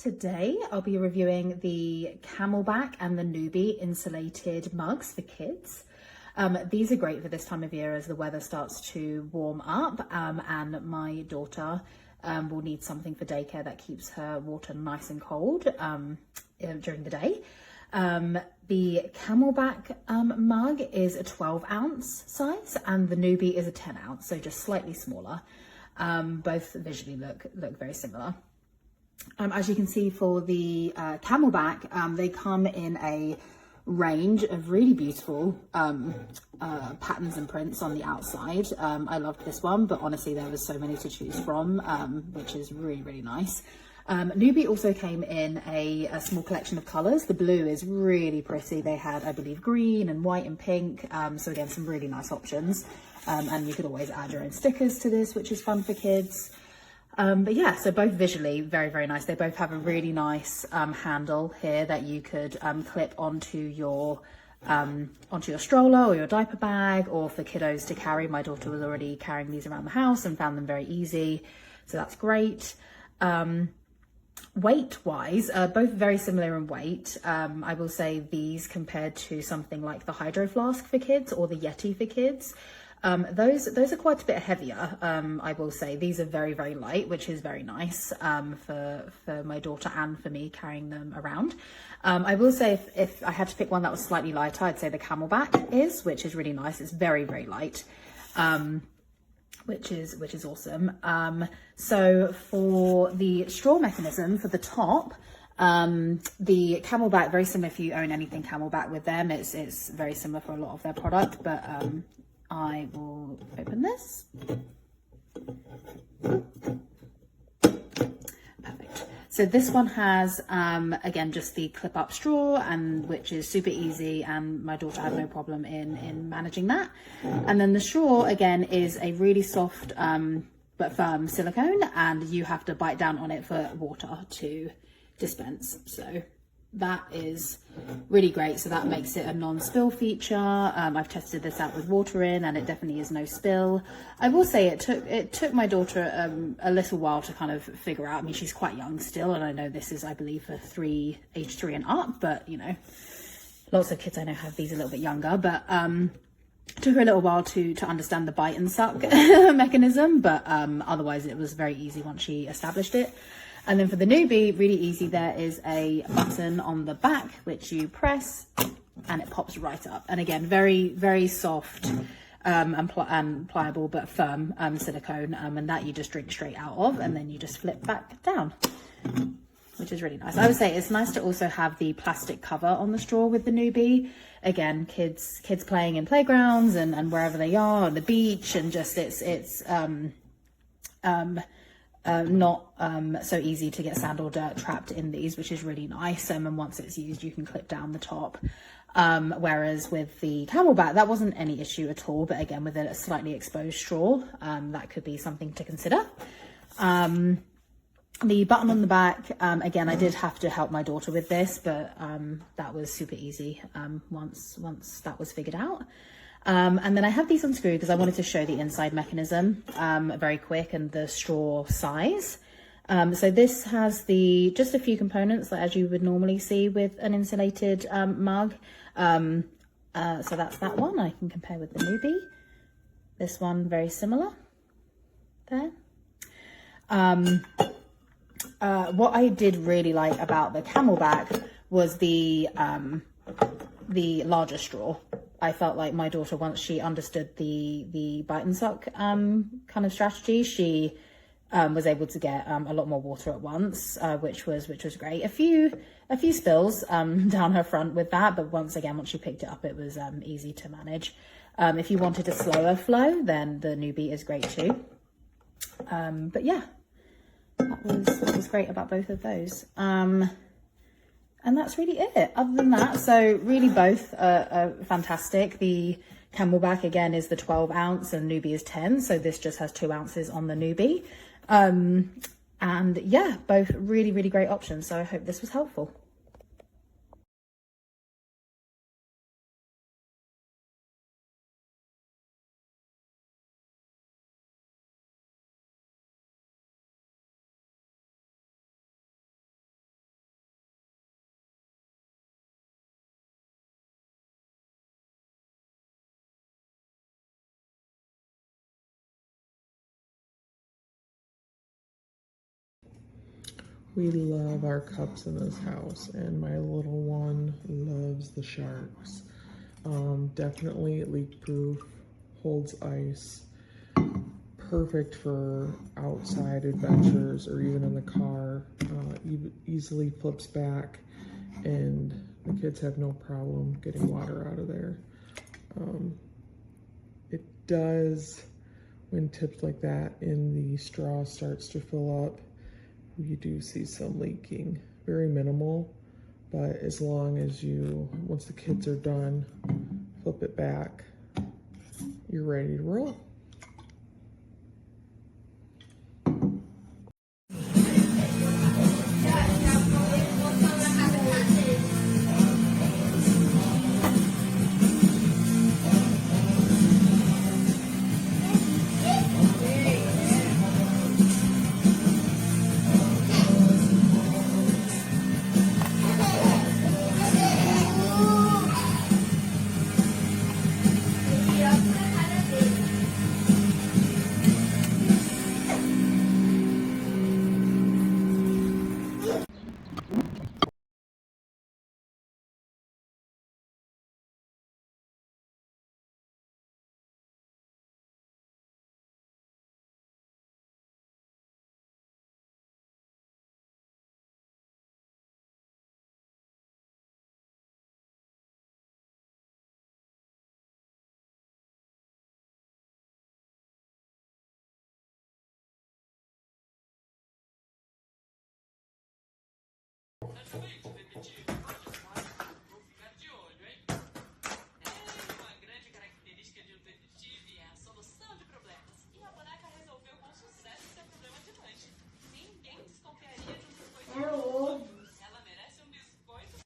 Today I'll be reviewing the CAMELBAK and the Newbie insulated mugs for kids. These are great for this time of year as the weather starts to warm up, and my daughter will need something for daycare that keeps her water nice and cold during the day. The CAMELBAK mug is a 12-ounce size and the Newbie is a 10-ounce, so just slightly smaller. Both visually look very similar. As you can see for the CAMELBAK, they come in a range of really beautiful patterns and prints on the outside. I loved this one, but honestly there was so many to choose from, which is really nice. Newbie also came in a small collection of colours. The blue is really pretty. They had, I believe, green and white and pink, so again some really nice options, and you could always add your own stickers to this, which is fun for kids. But yeah, so both visually very nice. They both have a really nice handle here that you could clip onto your stroller or your diaper bag, or for kiddos to carry. My daughter was already carrying these around the house and found them very easy, so that's great. Weight wise, both very similar in weight. I will say these compared to something like the Hydro Flask for kids or the Yeti for kids, those are quite a bit heavier. I will say these are very light, which is very nice for my daughter and for me carrying them around. I will say if I had to pick one that was slightly lighter, I'd say the CAMELBAK is, which is really nice. It's very light, which is awesome. So for the straw mechanism for the top, the CAMELBAK, very similar if you own anything CAMELBAK with them. It's very similar for a lot of their product, but I will open this. Perfect. So this one has, again, just the clip up straw, and which is super easy, and my daughter had no problem in managing that. And then the straw, again, is a really soft but firm silicone, and you have to bite down on it for water to dispense. So that is really great. So that makes it a non-spill feature. I've tested this out with water in, and it definitely is no spill. I will say it took my daughter a little while to kind of figure out. I mean, she's quite young still, and I know this is, I believe, for age 3 and up, but you know, lots of kids I know have these a little bit younger, but it took her a little while to understand the bite and suck mechanism, but otherwise it was very easy once she established it. And then for the Newbie, really easy. There is a button on the back which you press and it pops right up. And again, very soft and pliable but firm silicone, and that you just drink straight out of, and then you just flip back down, which is really nice. I would say it's nice to also have the plastic cover on the straw with the Newbie. Again, kids playing in playgrounds and wherever they are, on the beach, and just it's not so easy to get sand or dirt trapped in these, which is really nice. And once it's used, you can clip down the top. Whereas with the CAMELBAK, that wasn't any issue at all. But again, with a slightly exposed straw, that could be something to consider. The button on the back, again, I did have to help my daughter with this, but that was super easy once that was figured out. And then I have these unscrewed because I wanted to show the inside mechanism very quick and the straw size. So this has just a few components as you would normally see with an insulated mug. So that's that one. I can compare with the Newbie. This one very similar there. What I did really like about the CAMELBAK was the larger straw. I felt like my daughter, once she understood the bite and suck kind of strategy, she was able to get a lot more water at once, which was great. A few spills down her front with that, but once she picked it up, it was easy to manage. If you wanted a slower flow, then the Newbie is great too. But yeah, that was great about both of those. And that's really it. Other than that, so really both are fantastic. The CAMELBAK, again, is the 12-ounce and Newbie is 10. So this just has 2 ounces on the Newbie. And yeah, both really great options. So I hope this was helpful. We love our cups in this house, and my little one loves the sharks. Definitely leak proof, holds ice, perfect for outside adventures or even in the car. Easily flips back, and the kids have no problem getting water out of there. It does, when tipped like that and the straw starts to fill up, you do see some leaking. Very minimal, but as long as you, once the kids are done, flip it back, you're ready to roll. Uma grande característica de um detetive é a solução de problemas. E a boneca resolveu com sucesso seu problema de lanche. Ninguém desconfiaria de um biscoito. Ela merece um biscoito.